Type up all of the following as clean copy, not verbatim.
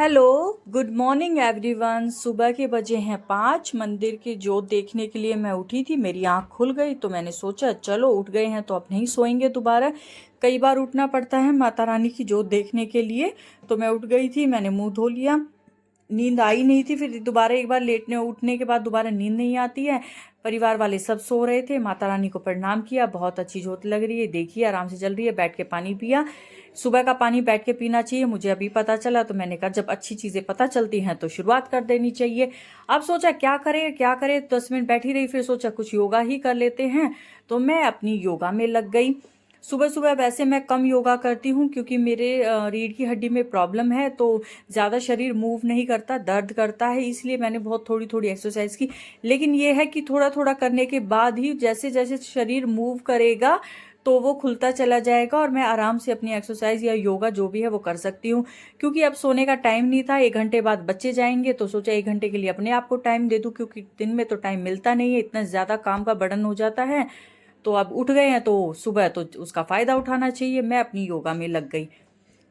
Hello, good morning everyone. सुबह के बजे हैं 5। मंदिर की जोत देखने के लिए मैं उठी थी। मेरी आंख खुल गई तो मैंने सोचा चलो उठ गए हैं तो अब नहीं सोएंगे दोबारा। कई बार उठना पड़ता है माता रानी की जोत देखने के लिए। तो मैं उठ गई थी, मैंने मुंह धो लिया। नींद आई नहीं थी, फिर दोबारा एक बार लेटने उठने के बाद दोबारा नींद नहीं आती है। परिवार वाले सब सो रहे थे, माता रानी को प्रणाम किया। बहुत अच्छी जोत लग रही है, देखिए आराम से जल रही है। बैठ के पानी पिया। सुबह का पानी बैठ के पीना चाहिए, मुझे अभी पता चला। तो मैंने कहा जब अच्छी चीज़ें पता चलती हैं तो शुरुआत कर देनी चाहिए। अब सोचा क्या करें क्या करें, 10 मिनट बैठी रही, फिर सोचा कुछ योगा ही कर लेते हैं। तो मैं अपनी योगा में लग गई। सुबह सुबह वैसे मैं कम योगा करती हूँ क्योंकि मेरे रीढ़ की हड्डी में प्रॉब्लम है, तो ज़्यादा शरीर मूव नहीं करता, दर्द करता है, इसलिए मैंने बहुत थोड़ी थोड़ी एक्सरसाइज की। लेकिन ये है कि थोड़ा थोड़ा करने के बाद ही जैसे जैसे शरीर मूव करेगा तो वो खुलता चला जाएगा और मैं आराम से अपनी एक्सरसाइज या योगा जो भी है वो कर सकती हूँ। क्योंकि अब सोने का टाइम नहीं था, 1 घंटे बाद बच्चे जाएंगे, तो सोचा 1 घंटे के लिए अपने आप को टाइम दे दूँ, क्योंकि दिन में तो टाइम मिलता नहीं है, इतना ज़्यादा काम का बर्डन हो जाता है। तो अब उठ गए हैं तो सुबह तो उसका फ़ायदा उठाना चाहिए। मैं अपनी योगा में लग गई।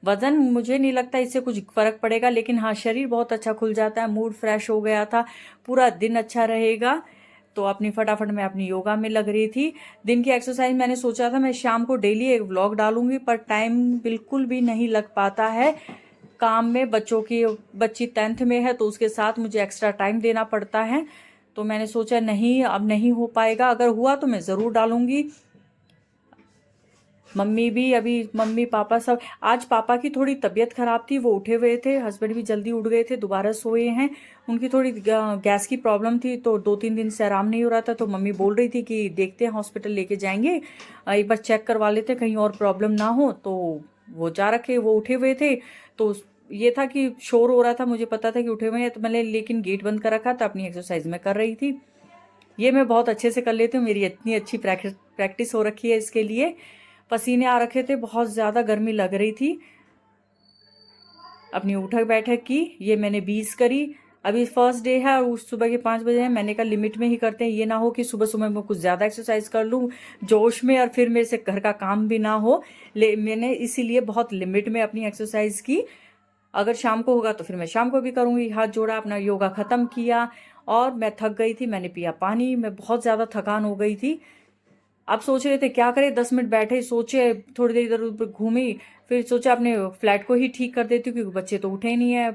वज़न मुझे नहीं लगता इससे कुछ फ़र्क पड़ेगा, लेकिन हाँ शरीर बहुत अच्छा खुल जाता है, मूड फ्रेश हो गया था, पूरा दिन अच्छा रहेगा। तो अपनी फटाफट मैं अपनी योगा में लग रही थी। दिन की एक्सरसाइज मैंने सोचा था मैं शाम को डेली एक व्लॉग डालूंगी, पर टाइम बिल्कुल भी नहीं लग पाता है काम में। बच्ची 10th में है तो उसके साथ मुझे एक्स्ट्रा टाइम देना पड़ता है। तो मैंने सोचा नहीं, अब नहीं हो पाएगा। अगर हुआ तो मैं ज़रूर डालूंगी। मम्मी भी अभी, मम्मी पापा सब, आज पापा की थोड़ी तबीयत खराब थी, वो उठे हुए थे। हस्बैंड भी जल्दी उठ गए थे, दोबारा सोए हैं। उनकी थोड़ी गैस की प्रॉब्लम थी, तो 2-3 दिन से आराम नहीं हो रहा था। तो मम्मी बोल रही थी कि देखते हैं हॉस्पिटल लेके जाएंगे, एक बार चेक करवा लेते कहीं और प्रॉब्लम ना हो। तो वो जा रखे, वो उठे हुए थे। तो ये था कि शोर हो रहा था, मुझे पता था कि उठे हुए हैं, तो मैंने लेकिन गेट बंद कर रखा था, अपनी एक्सरसाइज में कर रही थी। ये मैं बहुत अच्छे से कर लेती हूँ, मेरी इतनी अच्छी प्रैक्टिस हो रखी है इसके लिए। पसीने आ रखे थे, बहुत ज़्यादा गर्मी लग रही थी। अपनी उठक बैठक की, ये मैंने 20 करी। अभी फर्स्ट डे है और उस सुबह के 5 बजे है। मैंने कहा लिमिट में ही करते हैं, ये ना हो कि सुबह सुबह मैं कुछ ज़्यादा एक्सरसाइज कर लूँ जोश में और फिर मेरे से घर का काम भी ना हो। मैंने इसीलिए बहुत लिमिट में अपनी एक्सरसाइज की। अगर शाम को होगा तो फिर मैं शाम को भी करूँगी। हाथ जोड़ा, अपना योगा ख़त्म किया और मैं थक गई थी, मैंने पिया पानी। मैं बहुत ज़्यादा थकान हो गई थी। अब सोच रहे थे क्या करें, 10 मिनट बैठे, सोचे थोड़ी देर इधर उधर घूमी। फिर सोचा अपने फ्लैट को ही ठीक कर देती हूँ, क्योंकि बच्चे तो उठे नहीं है।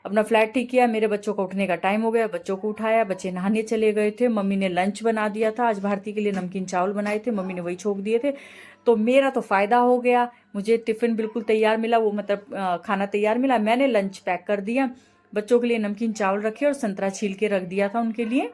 अपना फ्लैट ठीक किया, मेरे बच्चों का उठने का टाइम हो गया, बच्चों को उठाया, बच्चे नहाने चले गए थे। मम्मी ने लंच बना दिया था, आज भारती के लिए नमकीन चावल बनाए थे, मम्मी ने वही छोक दिए थे। तो मेरा तो फ़ायदा हो गया, मुझे टिफ़िन बिल्कुल तैयार मिला, वो मतलब खाना तैयार मिला। मैंने लंच पैक कर दिया, बच्चों के लिए नमकीन चावल रखे और संतरा छील के रख दिया था उनके लिए।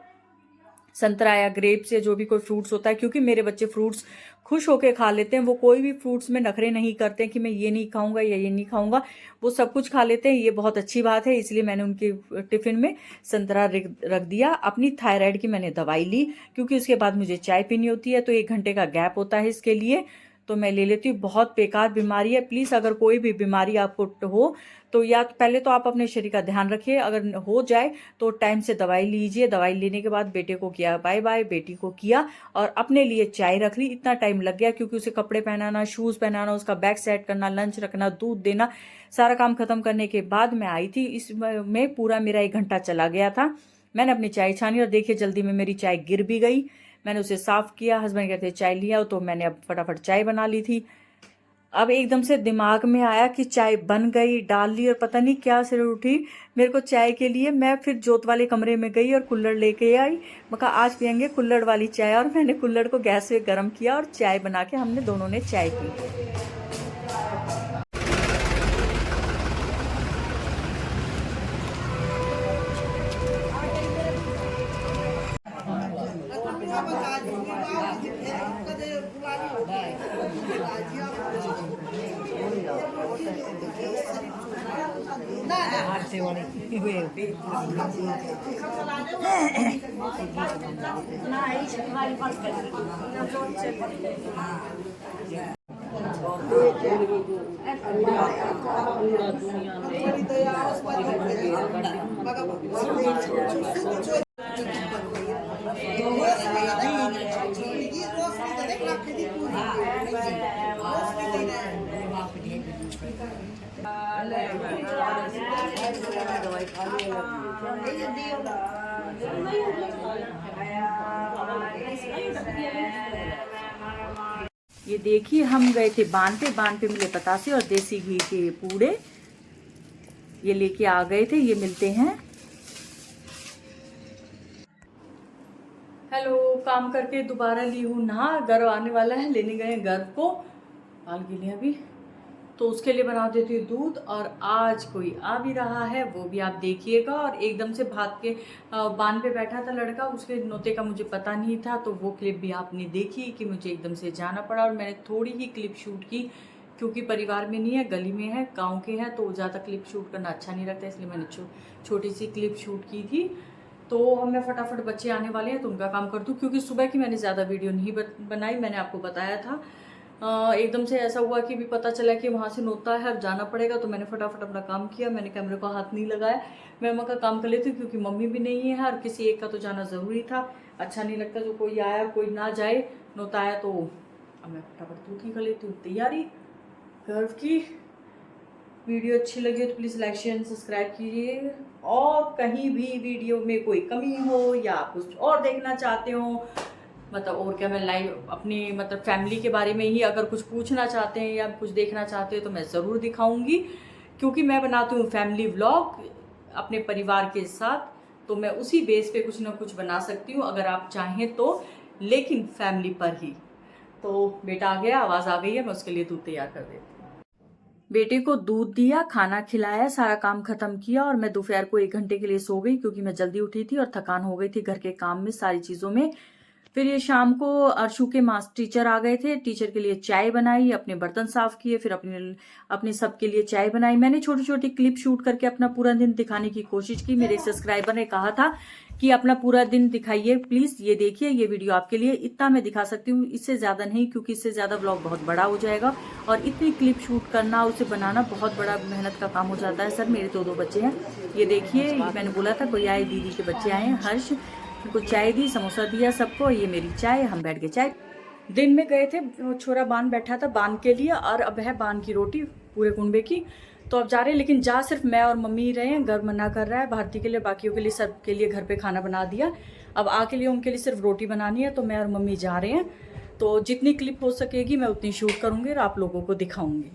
संतरा या ग्रेप्स या जो भी कोई फ्रूट्स होता है, क्योंकि मेरे बच्चे फ्रूट्स खुश होके खा लेते हैं। वो कोई भी फ्रूट्स में नखरे नहीं करते हैं कि मैं ये नहीं खाऊंगा या ये नहीं खाऊंगा, वो सब कुछ खा लेते हैं। ये बहुत अच्छी बात है, इसलिए मैंने उनके टिफिन में संतरा रख दिया। अपनी थायराइड की मैंने दवाई ली, क्योंकि उसके बाद मुझे चाय पीनी होती है, तो 1 घंटे का गैप होता है इसके लिए, तो मैं ले लेती हूँ। बहुत बेकार बीमारी है, प्लीज़ अगर कोई भी बीमारी आपको हो तो या तो पहले तो आप अपने शरीर का ध्यान रखिए, अगर हो जाए तो टाइम से दवाई लीजिए। दवाई लेने के बाद बेटे को किया बाय बाय, बेटी को किया और अपने लिए चाय रख ली। इतना टाइम लग गया क्योंकि उसे कपड़े पहनाना, शूज़ पहनाना, उसका बैग सेट करना, लंच रखना, दूध देना, सारा काम खत्म करने के बाद मैं आई थी। इसमें पूरा मेरा 1 घंटा चला गया था। मैंने अपनी चाय छानी और देखिए जल्दी में मेरी चाय गिर भी गई। मैंने उसे साफ़ किया, हस्बैंड कहते चाय लिया, तो मैंने अब फटाफट चाय बना ली थी। अब एकदम से दिमाग में आया कि चाय बन गई, डाल ली और पता नहीं क्या सिर उठी मेरे को चाय के लिए। मैं फिर जोत वाले कमरे में गई और कुल्हड़ लेके आई। मैं कहा आज पियेंगे कुल्हड़ वाली चाय, और मैंने कुल्हड़ को गैस पे गर्म किया और चाय बना के हमने दोनों ने चाय पी। दवाई खाने ये देखिए हम गए थे बांध पे मिले पतासे और देसी घी के पूड़े, ये लेके आ गए थे, ये मिलते हैं। हेलो, काम करके दोबारा ली हूँ नहा, गर्व आने वाला है, लेने गए गर्व को, बाल गिले अभी, तो उसके लिए बना देती हूँ दूध। और आज कोई आ भी रहा है, वो भी आप देखिएगा। और एकदम से भाग के बांध पे बैठा था लड़का, उसके नोते का मुझे पता नहीं था, तो वो क्लिप भी आपने देखी कि मुझे एकदम से जाना पड़ा। और मैंने थोड़ी ही क्लिप शूट की, क्योंकि परिवार में नहीं है, गली में है, गाँव के हैं, तो ज़्यादा क्लिप शूट करना अच्छा नहीं लगता, इसलिए मैंने छोटी सी क्लिप शूट की थी। तो हमें फटाफट बच्चे आने वाले हैं तो उनका काम कर दूँ, क्योंकि सुबह की मैंने ज़्यादा वीडियो नहीं बनाई, मैंने आपको बताया था। एकदम से ऐसा हुआ कि भी पता चला कि वहाँ से नोता है, अब जाना पड़ेगा, तो मैंने फटाफट अपना काम किया, मैंने कैमरे को हाथ नहीं लगाया, मैं मम्मा का काम कर लेती हूँ, क्योंकि मम्मी भी नहीं है और किसी एक का तो जाना ज़रूरी था। अच्छा नहीं लगता जो कोई आया कोई ना जाए, नोता आया, तो अब मैं फटाफट दूध ही कर लेती हूँ। तैयारी गर्व की। वीडियो अच्छी लगी हो तो प्लीज़ लाइक शेयर सब्सक्राइब कीजिए। और कहीं भी वीडियो में कोई कमी हो या कुछ और देखना चाहते हो, मतलब और क्या, मैं लाइव अपनी मतलब फैमिली के बारे में ही अगर कुछ पूछना चाहते हैं या कुछ देखना चाहते हो तो मैं ज़रूर दिखाऊंगी, क्योंकि मैं बनाती हूँ फैमिली व्लॉग अपने परिवार के साथ, तो मैं उसी बेस पे कुछ ना कुछ बना सकती हूँ अगर आप चाहें तो, लेकिन फैमिली पर ही। तो बेटा आ गया, आवाज़ आ गई है, मैं उसके लिए दूध तैयार कर देती हूँ। बेटे को दूध दिया, खाना खिलाया, सारा काम खत्म किया और मैं दोपहर को 1 घंटे के लिए सो गई, क्योंकि मैं जल्दी उठी थी और थकान हो गई थी घर के काम में, सारी चीज़ों में। फिर ये शाम को अर्शु के मास्टर टीचर आ गए थे, टीचर के लिए चाय बनाई, अपने बर्तन साफ किए, फिर अपने सबके लिए चाय बनाई। मैंने छोटी छोटी क्लिप शूट करके अपना पूरा दिन दिखाने की कोशिश की। मेरे सब्सक्राइबर ने कहा था कि अपना पूरा दिन दिखाइए प्लीज, ये देखिए ये वीडियो आपके लिए, इतना मैं दिखा सकती हूँ, इससे ज्यादा नहीं, क्योंकि इससे ज्यादा ब्लॉग बहुत बड़ा हो जाएगा और इतनी क्लिप शूट करना, उसे बनाना बहुत बड़ा मेहनत का काम हो जाता है। सर मेरे 2 बच्चे हैं, ये देखिए, मैंने बोला था कोई आए, दीदी के बच्चे आए हैं, हर्ष, उनको चाय दी, समोसा दिया सबको, ये मेरी चाय, हम बैठ गए चाय। दिन में गए थे, छोरा बांध बैठा था बांध के लिए, और अब है बांध की रोटी पूरे कुंबे की, तो अब जा रहे हैं। लेकिन जा सिर्फ मैं और मम्मी ही रहे हैं, घर मना कर रहा है भारती के लिए, बाकियों के लिए सबके लिए घर पे खाना बना दिया। अब आके लिए उनके लिए सिर्फ रोटी बनानी है, तो मैं और मम्मी जा रहे हैं। तो जितनी क्लिप हो सकेगी मैं उतनी शूट करूँगी और आप लोगों को दिखाऊंगी।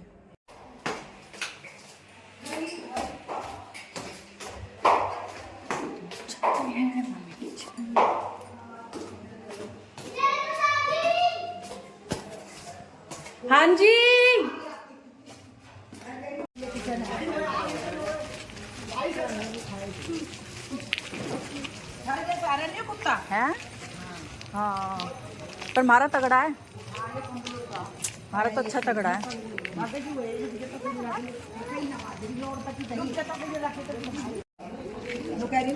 हाँ जी, कुत्ता है, हाँ, पर मारा तगड़ा है, मारा तो अच्छा तगड़ा है। हेलो गाइस,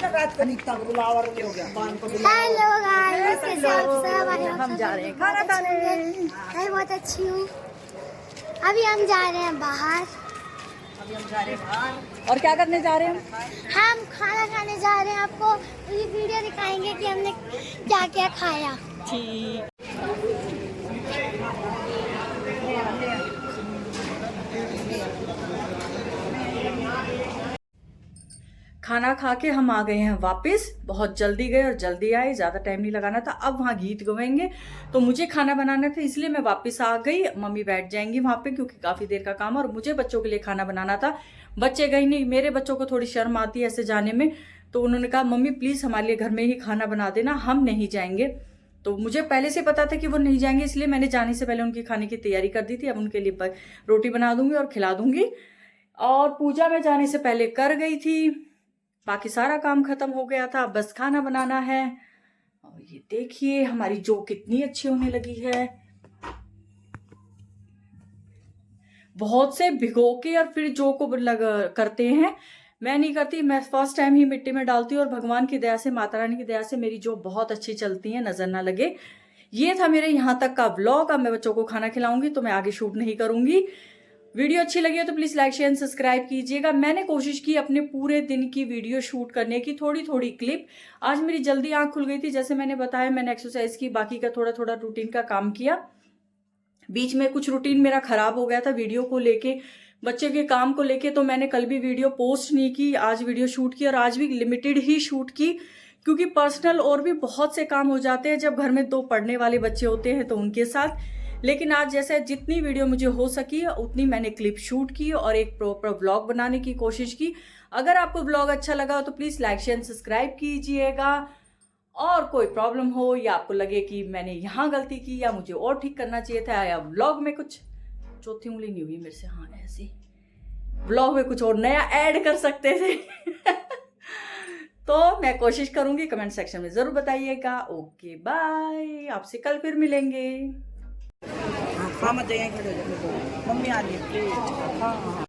हम जा रहे हैं खाना खाने। मैं बहुत अच्छी हूँ। अभी हम जा रहे हैं बाहर। और क्या करने जा रहे हैं हम खाना खाने जा रहे हैं, आपको ये वीडियो दिखाएंगे कि हमने क्या क्या खाया। ठीक। खाना खा के हम आ गए हैं वापस, बहुत जल्दी गए और जल्दी आए, ज़्यादा टाइम नहीं लगाना था। अब वहाँ गीत गवाएंगे तो मुझे खाना बनाना था, इसलिए मैं वापस आ गई। मम्मी बैठ जाएंगी वहाँ पे, क्योंकि काफ़ी देर का काम है और मुझे बच्चों के लिए खाना बनाना था। बच्चे गए नहीं, मेरे बच्चों को थोड़ी शर्म आती है ऐसे जाने में, तो उन्होंने कहा मम्मी प्लीज़ हमारे लिए घर में ही खाना बना देना, हम नहीं जाएंगे। तो मुझे पहले से पता था कि वो नहीं जाएंगे, इसलिए मैंने जाने से पहले उनकी खाने की तैयारी कर दी थी। अब उनके लिए रोटी बना दूंगी और खिला दूंगी। और पूजा में जाने से पहले कर गई थी, बाकी सारा काम खत्म हो गया था, बस खाना बनाना है। और ये देखिए हमारी जो कितनी अच्छी होने लगी है। बहुत से भिगो के और फिर जो को करते हैं, मैं नहीं करती, मैं फर्स्ट टाइम ही मिट्टी में डालती हूँ। और भगवान की दया से, माता रानी की दया से मेरी जो बहुत अच्छी चलती है, नजर ना लगे। ये था मेरे यहाँ तक का व्लॉग। अब मैं बच्चों को खाना खिलाऊंगी तो मैं आगे शूट नहीं करूंगी। वीडियो अच्छी लगी हो तो प्लीज लाइक शेयर सब्सक्राइब कीजिएगा। मैंने कोशिश की अपने पूरे दिन की वीडियो शूट करने की, थोड़ी थोड़ी क्लिप। आज मेरी जल्दी आंख खुल गई थी, जैसे मैंने बताया, मैंने एक्सरसाइज की, बाकी का थोड़ा थोड़ा रूटीन का काम किया। बीच में कुछ रूटीन मेरा खराब हो गया था वीडियो को लेके, बच्चे के काम को लेके तो मैंने कल भी वीडियो पोस्ट नहीं की, आज वीडियो शूट की और आज भी लिमिटेड ही शूट की, क्योंकि पर्सनल और भी बहुत से काम हो जाते हैं जब घर में 2 पढ़ने वाले बच्चे होते हैं तो उनके साथ। लेकिन आज जैसे जितनी वीडियो मुझे हो सकी उतनी मैंने क्लिप शूट की और एक प्रॉपर व्लॉग बनाने की कोशिश की। अगर आपको व्लॉग अच्छा लगा हो तो प्लीज़ लाइक शेयर सब्सक्राइब कीजिएगा। और कोई प्रॉब्लम हो या आपको लगे कि मैंने यहाँ गलती की या मुझे और ठीक करना चाहिए था या व्लॉग में कुछ, चौथी उंगली नहीं हुई मेरे से, हाँ ऐसे, व्लॉग में कुछ और नया ऐड कर सकते थे तो मैं कोशिश करूंगी, कमेंट सेक्शन में जरूर बताइएगा। ओके बाय, आपसे कल फिर मिलेंगे। मम्मी आ रही है प्लीज। हाँ